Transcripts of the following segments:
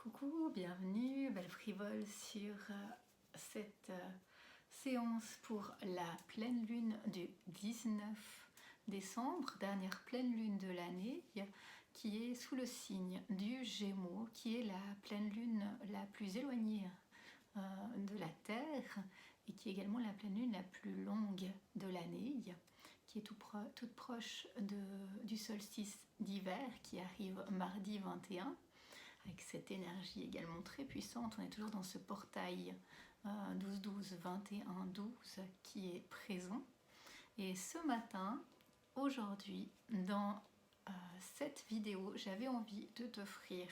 Coucou, bienvenue, belle frivole sur cette séance pour la pleine lune du 19 décembre, dernière pleine lune de l'année, qui est sous le signe du Gémeaux, qui est la pleine lune la plus éloignée de la Terre et qui est également la pleine lune la plus longue de l'année, qui est toute proche du solstice d'hiver qui arrive mardi 21. Avec cette énergie également très puissante, on est toujours dans ce portail 12-12, 21-12 qui est présent. Et ce matin, aujourd'hui, dans cette vidéo, j'avais envie de t'offrir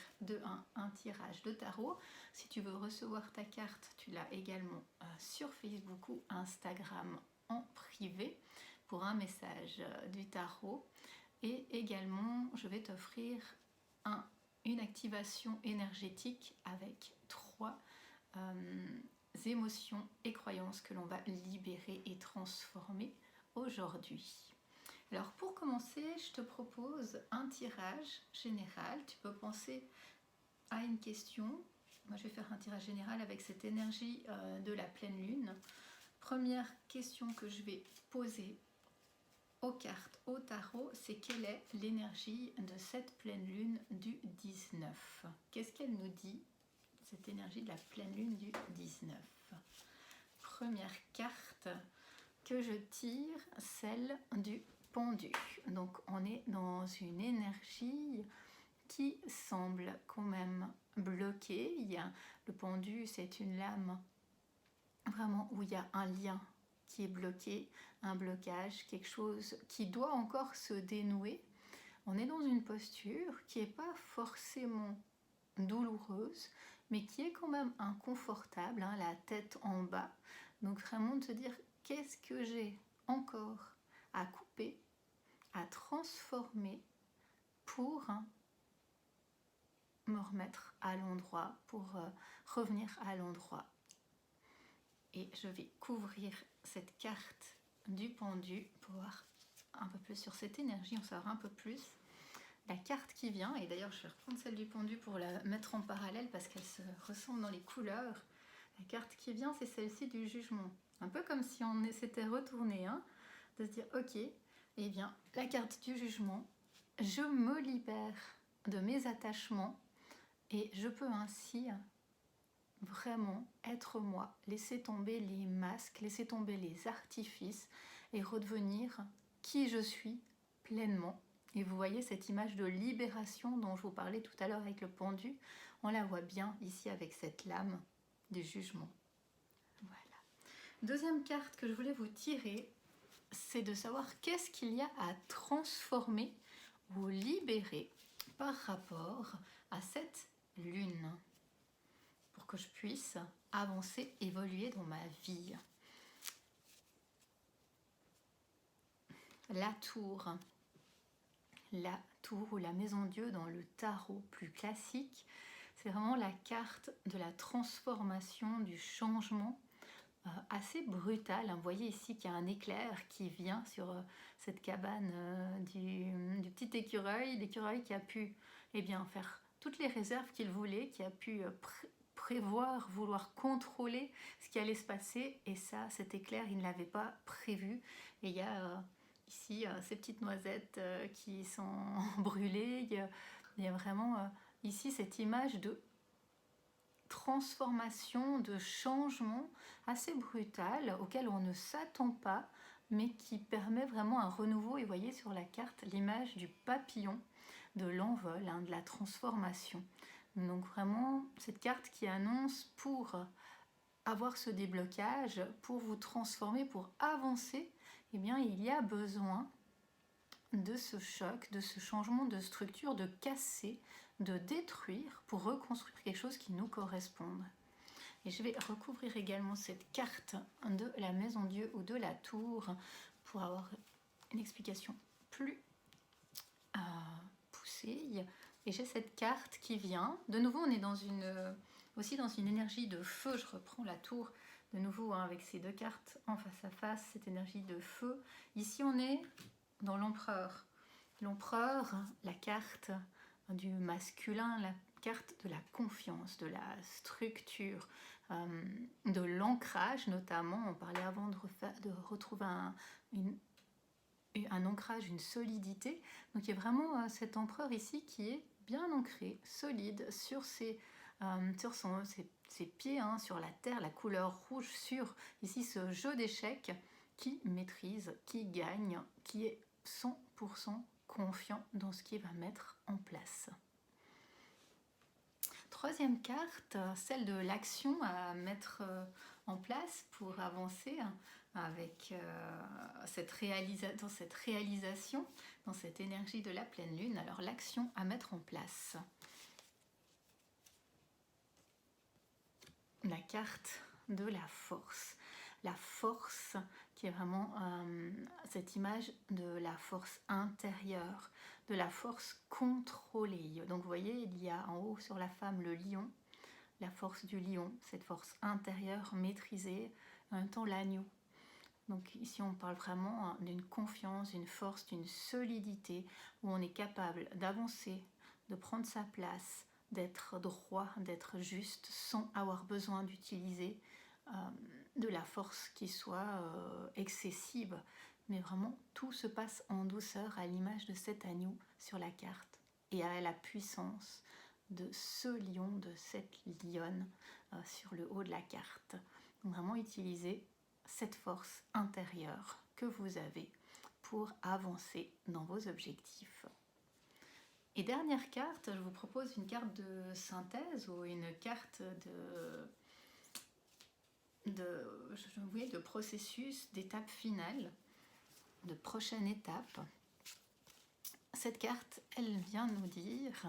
un tirage de tarot. Si tu veux recevoir ta carte, tu l'as également sur Facebook ou Instagram en privé pour un message du tarot. Et également, je vais t'offrir une activation énergétique avec 3 émotions et croyances que l'on va libérer et transformer aujourd'hui. Alors pour commencer, je te propose un tirage général. Tu peux penser à une question. Moi je vais faire un tirage général avec cette énergie de la pleine lune. Première question que je vais poser aux cartes, au tarot, c'est quelle est l'énergie de cette pleine lune du 19? Qu'est-ce qu'elle nous dit, cette énergie de la pleine lune du 19? Première carte que je tire, celle du pendu. Donc on est dans une énergie qui semble quand même bloquée. Le pendu, c'est une lame vraiment où il y a un lien qui est bloqué, un blocage, quelque chose qui doit encore se dénouer. On est dans une posture qui n'est pas forcément douloureuse, mais qui est quand même inconfortable, la tête en bas. Donc vraiment de se dire, qu'est-ce que j'ai encore à couper, à transformer pour me remettre à l'endroit, pour revenir à l'endroit. Et je vais couvrir cette carte du pendu pour voir un peu plus sur cette énergie, on saura un peu plus. La carte qui vient, et d'ailleurs je vais reprendre celle du pendu pour la mettre en parallèle parce qu'elle se ressemble dans les couleurs. La carte qui vient, c'est celle-ci du jugement. Un peu comme si on s'était retourné, de se dire ok, eh bien la carte du jugement, je me libère de mes attachements et je peux ainsi vraiment être moi, laisser tomber les masques, laisser tomber les artifices et redevenir qui je suis pleinement. Et vous voyez cette image de libération dont je vous parlais tout à l'heure avec le pendu, on la voit bien ici avec cette lame du jugement. Voilà. Deuxième carte que je voulais vous tirer, c'est de savoir qu'est-ce qu'il y a à transformer ou libérer par rapport à cette lune, pour que je puisse avancer, évoluer dans ma vie. La tour ou la maison Dieu dans le tarot plus classique, c'est vraiment la carte de la transformation, du changement assez brutal. Vous voyez ici qu'il y a un éclair qui vient sur cette cabane du petit l'écureuil qui a pu faire toutes les réserves qu'il voulait, qui a pu prévoir, vouloir contrôler ce qui allait se passer, et ça, cet éclair, il ne l'avait pas prévu. Et il y a ici ces petites noisettes qui sont brûlées, il y a vraiment ici cette image de transformation, de changement assez brutal auquel on ne s'attend pas, mais qui permet vraiment un renouveau. Et vous voyez sur la carte l'image du papillon, de l'envol, de la transformation. Donc vraiment cette carte qui annonce pour avoir ce déblocage, pour vous transformer, pour avancer, eh bien il y a besoin de ce choc, de ce changement de structure, de casser, de détruire pour reconstruire quelque chose qui nous corresponde. Et je vais recouvrir également cette carte de la maison Dieu ou de la tour pour avoir une explication plus poussée. Et j'ai cette carte qui vient. De nouveau, on est aussi dans une énergie de feu. Je reprends la tour de nouveau avec ces deux cartes en face à face, cette énergie de feu. Ici, on est dans l'empereur. L'empereur, la carte du masculin, carte de la confiance, de la structure, de l'ancrage notamment. On parlait avant de retrouver un ancrage, une solidité. Donc il y a vraiment cet empereur ici qui est bien ancré, solide sur ses pieds, hein, sur la terre, la couleur rouge, sur ici ce jeu d'échecs qui maîtrise, qui gagne, qui est 100% confiant dans ce qu'il va mettre en place. Troisième carte, celle de l'action à mettre en place pour avancer avec cette réalisation, dans cette énergie de la pleine lune. Alors l'action à mettre en place. La carte de la force. La force qui est vraiment cette image de la force intérieure, de la force contrôlée. Donc vous voyez, il y a en haut sur la femme le lion, la force du lion, cette force intérieure maîtrisée, en même temps l'agneau. Donc ici on parle vraiment d'une confiance, d'une force, d'une solidité où on est capable d'avancer, de prendre sa place, d'être droit, d'être juste sans avoir besoin d'utiliser de la force qui soit excessive. Mais vraiment tout se passe en douceur à l'image de cet agneau sur la carte et à la puissance de ce lion, de cette lionne sur le haut de la carte. Donc vraiment utiliser cette force intérieure que vous avez pour avancer dans vos objectifs. Et dernière carte, je vous propose une carte de synthèse ou une carte de processus, d'étape finale, de prochaine étape. Cette carte, elle vient nous dire,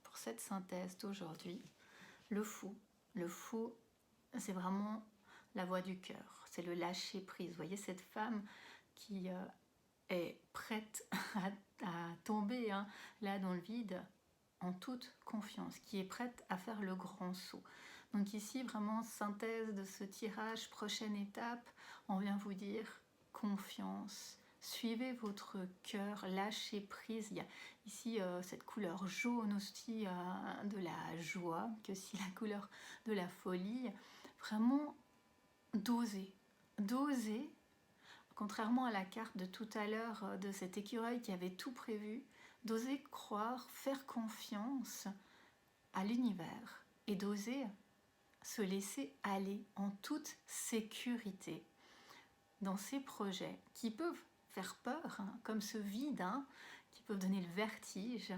pour cette synthèse d'aujourd'hui, le fou. Le fou, c'est vraiment la voix du cœur, c'est le lâcher prise. Vous voyez cette femme qui est prête à tomber là dans le vide en toute confiance, qui est prête à faire le grand saut. Donc ici, vraiment, synthèse de ce tirage, prochaine étape, on vient vous dire confiance. Suivez votre cœur, lâchez prise. Il y a ici cette couleur jaune aussi de la joie, que si la couleur de la folie. Vraiment, d'oser. D'oser, contrairement à la carte de tout à l'heure de cet écureuil qui avait tout prévu, d'oser croire, faire confiance à l'univers et d'oser se laisser aller en toute sécurité dans ces projets qui peuvent faire peur, comme ce vide, qui peuvent donner le vertige,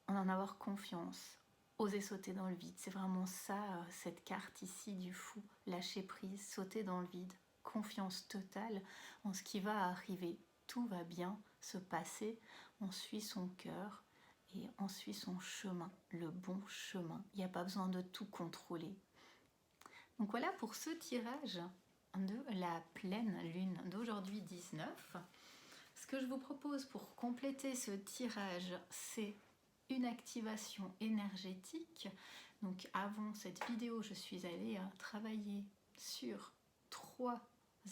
en avoir confiance, oser sauter dans le vide. C'est vraiment ça, cette carte ici du fou, lâcher prise, sauter dans le vide, confiance totale en ce qui va arriver. Tout va bien se passer, on suit son cœur et on suit son chemin, le bon chemin. Il n'y a pas besoin de tout contrôler. Donc voilà pour ce tirage de la pleine lune d'aujourd'hui 19. Ce que je vous propose pour compléter ce tirage, c'est une activation énergétique. Donc avant cette vidéo, je suis allée travailler sur 3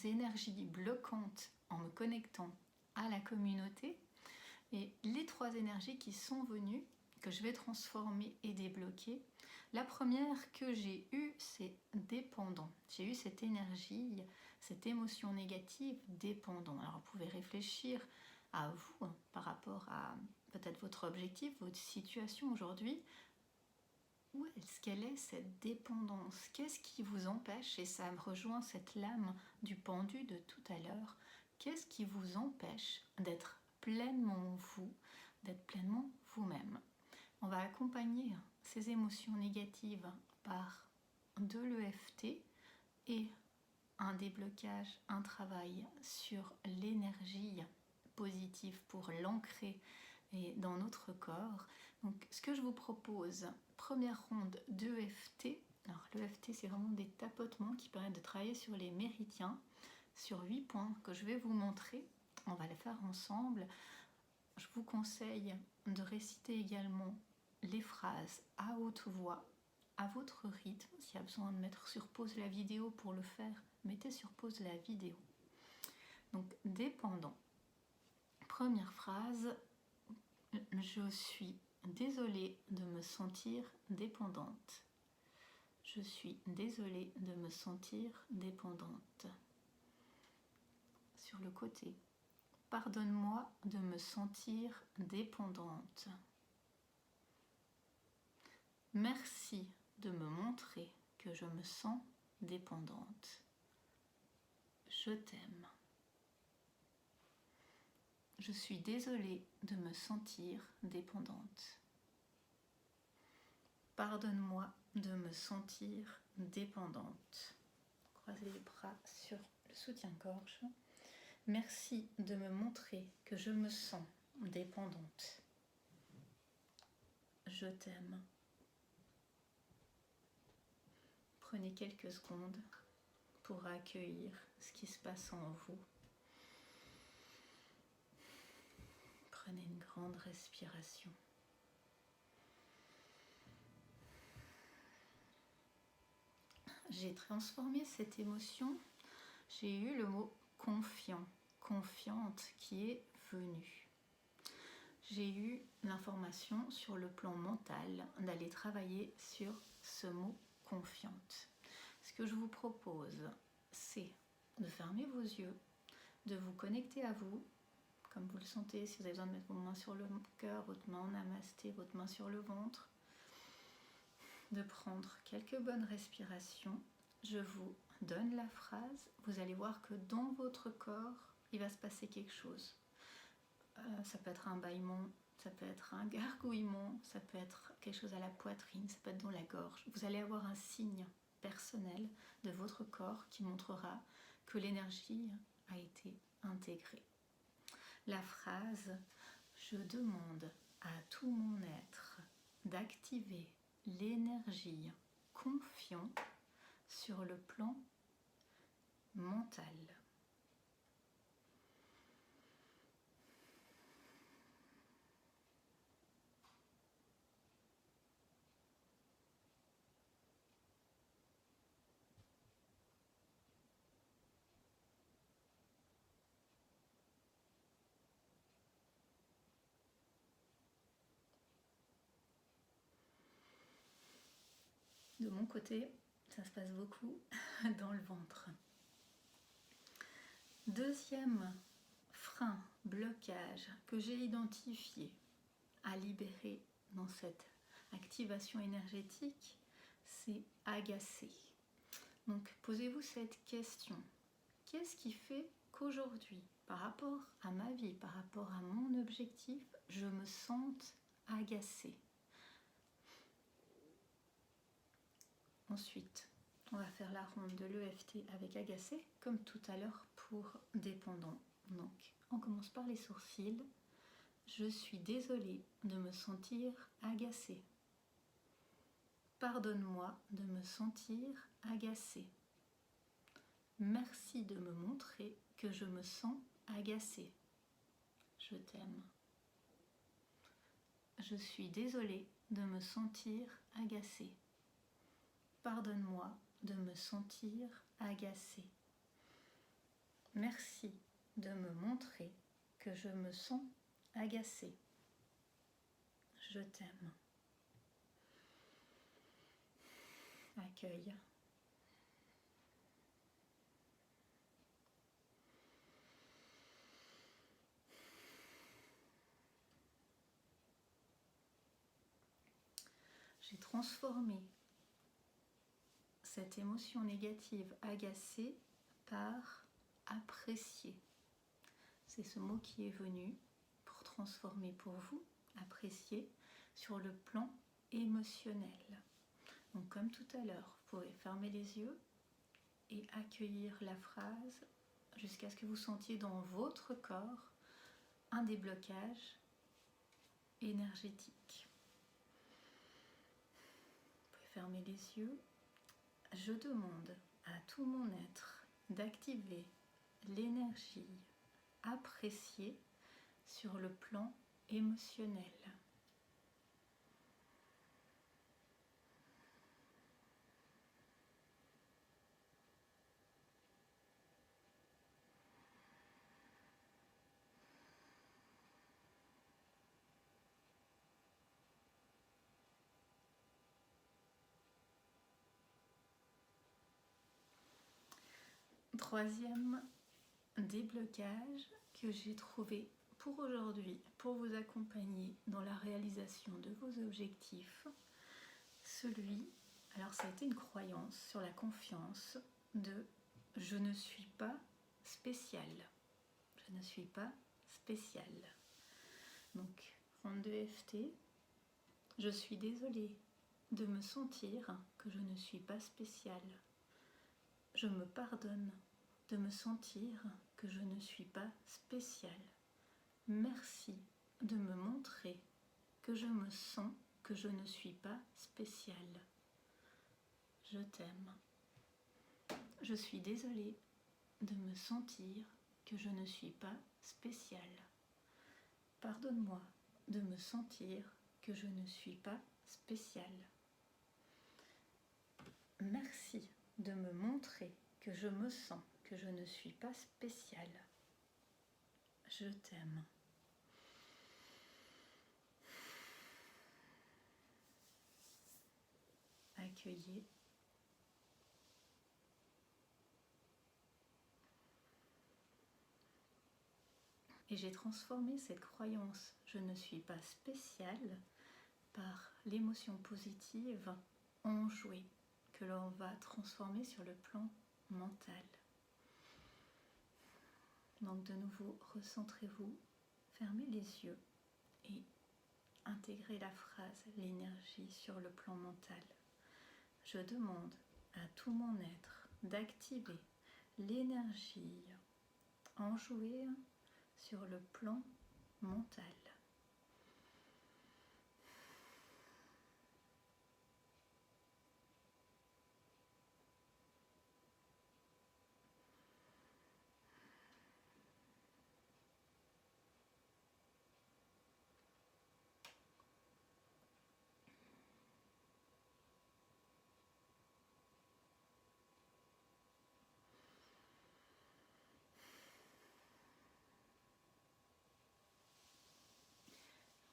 énergies bloquantes en me connectant à la communauté. Et les 3 énergies qui sont venues, que je vais transformer et débloquer. La première que j'ai eue, c'est dépendant. J'ai eu cette énergie, cette émotion négative, dépendant. Alors vous pouvez réfléchir à vous par rapport à peut-être votre objectif, votre situation aujourd'hui. Où est-ce qu'elle est cette dépendance? Qu'est-ce qui vous empêche? Et ça me rejoint cette lame du pendu de tout à l'heure. Qu'est-ce qui vous empêche d'être pleinement vous, d'être pleinement vous-même? On va accompagner ces émotions négatives par de l'EFT et un déblocage, un travail sur l'énergie positive pour l'ancrer dans notre corps. Donc ce que je vous propose, première ronde d'EFT. Alors l'EFT, c'est vraiment des tapotements qui permettent de travailler sur les méridiens, sur 8 points que je vais vous montrer. On va les faire ensemble. Je vous conseille de réciter également les phrases à haute voix, à votre rythme. S'il y a besoin de mettre sur pause la vidéo pour le faire, mettez sur pause la vidéo. Donc, dépendant. Première phrase, je suis désolée de me sentir dépendante. Je suis désolée de me sentir dépendante. Sur le côté. Pardonne-moi de me sentir dépendante. Merci de me montrer que je me sens dépendante. Je t'aime. Je suis désolée de me sentir dépendante. Pardonne-moi de me sentir dépendante. Croisez les bras sur le soutien-gorge. Merci de me montrer que je me sens dépendante. Je t'aime. Prenez quelques secondes pour accueillir ce qui se passe en vous. Prenez une grande respiration. J'ai transformé cette émotion. J'ai eu le mot confiant, confiante qui est venue. J'ai eu l'information sur le plan mental d'aller travailler sur ce mot confiante. Ce que je vous propose, c'est de fermer vos yeux, de vous connecter à vous, comme vous le sentez, si vous avez besoin de mettre vos mains sur le cœur, votre main en namasté, votre main sur le ventre, de prendre quelques bonnes respirations. Je vous donne la phrase, vous allez voir que dans votre corps, il va se passer quelque chose. Ça peut être un bâillement, ça peut être un gargouillement, ça peut être quelque chose à la poitrine, ça peut être dans la gorge. Vous allez avoir un signe personnel de votre corps qui montrera que l'énergie a été intégrée. La phrase « Je demande à tout mon être d'activer l'énergie confiant sur le plan mental ». De mon côté, ça se passe beaucoup dans le ventre. Deuxième frein, blocage que j'ai identifié à libérer dans cette activation énergétique, c'est agacer. Donc posez-vous cette question. Qu'est-ce qui fait qu'aujourd'hui, par rapport à ma vie, par rapport à mon objectif, je me sente agacée? Ensuite, on va faire la ronde de l'EFT avec agacé, comme tout à l'heure pour dépendant. Donc, on commence par les sourcils. Je suis désolée de me sentir agacée. Pardonne-moi de me sentir agacée. Merci de me montrer que je me sens agacée. Je t'aime. Je suis désolée de me sentir agacée. Pardonne-moi de me sentir agacée. Merci de me montrer que je me sens agacée. Je t'aime. Accueille. J'ai transformé cette émotion négative agacée par apprécier. C'est ce mot qui est venu pour transformer pour vous, apprécier, sur le plan émotionnel. Donc comme tout à l'heure, vous pouvez fermer les yeux et accueillir la phrase jusqu'à ce que vous sentiez dans votre corps un déblocage énergétique. Vous pouvez fermer les yeux. Je demande à tout mon être d'activer l'énergie appréciée sur le plan émotionnel. troisième déblocage que j'ai trouvé pour aujourd'hui, pour vous accompagner dans la réalisation de vos objectifs. Alors ça a été une croyance sur la confiance de « je ne suis pas spécial ». Je ne suis pas spécial. Donc, ronde de EFT, je suis désolée de me sentir que je ne suis pas spécial. Je me pardonne de me sentir que je ne suis pas spécial. Merci de me montrer que je me sens que je ne suis pas spécial. Je t'aime. Je suis désolée de me sentir que je ne suis pas spécial. Pardonne-moi de me sentir que je ne suis pas spécial. Merci de me montrer que je me sens que je ne suis pas spécial. Je t'aime. Accueillez. Et j'ai transformé cette croyance « je ne suis pas spécial » par l'émotion positive « enjouée » que l'on va transformer sur le plan mental. Donc de nouveau, recentrez-vous, fermez les yeux et intégrez la phrase, l'énergie sur le plan mental. Je demande à tout mon être d'activer l'énergie enjouée sur le plan mental.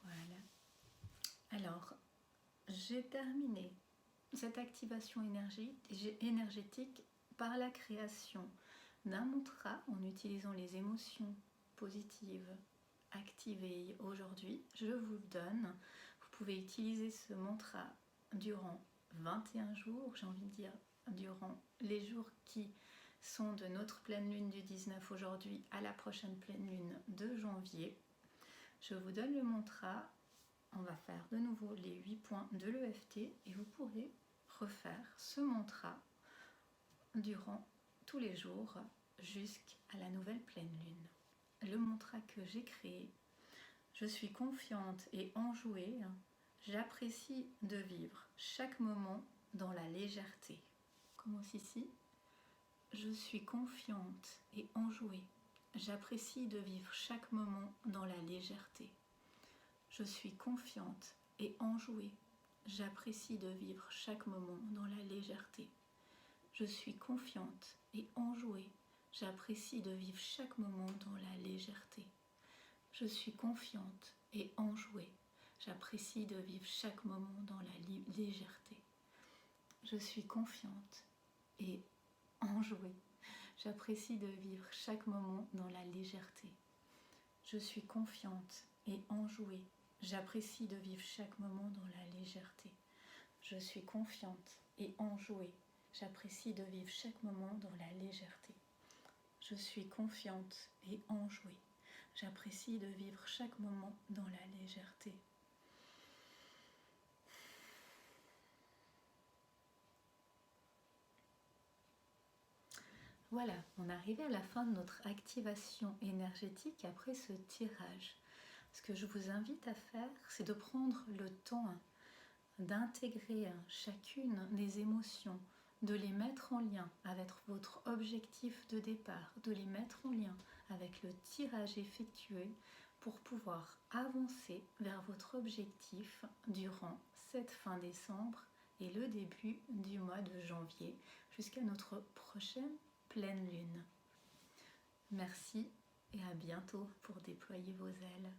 Voilà. Alors, j'ai terminé cette activation énergétique par la création d'un mantra en utilisant les émotions positives activées aujourd'hui. Je vous donne, vous pouvez utiliser ce mantra durant 21 jours, j'ai envie de dire durant les jours qui sont de notre pleine lune du 19 aujourd'hui à la prochaine pleine lune de janvier. Je vous donne le mantra. On va faire de nouveau les 8 points de l'EFT et vous pourrez refaire ce mantra durant tous les jours jusqu'à la nouvelle pleine lune. Le mantra que j'ai créé, je suis confiante et enjouée, j'apprécie de vivre chaque moment dans la légèreté. Commence ici. Je suis confiante et enjouée, j'apprécie de vivre chaque moment dans la légèreté. Je suis confiante et enjouée. J'apprécie de vivre chaque moment dans la légèreté. Je suis confiante et enjouée. J'apprécie de vivre chaque moment dans la légèreté. Je suis confiante et enjouée. J'apprécie de vivre chaque moment dans la légèreté. Je suis confiante et enjouée. J'apprécie de vivre chaque moment dans la légèreté. Je suis confiante et enjouée. J'apprécie de vivre chaque moment dans la légèreté. Je suis confiante et enjouée. J'apprécie de vivre chaque moment dans la légèreté. Je suis confiante et enjouée. J'apprécie de vivre chaque moment dans la légèreté. Voilà, on est arrivé à la fin de notre activation énergétique après ce tirage. Ce que je vous invite à faire, c'est de prendre le temps d'intégrer chacune des émotions, de les mettre en lien avec votre objectif de départ, de les mettre en lien avec le tirage effectué pour pouvoir avancer vers votre objectif durant cette fin décembre et le début du mois de janvier jusqu'à notre prochaine pleine lune. Merci et à bientôt pour déployer vos ailes.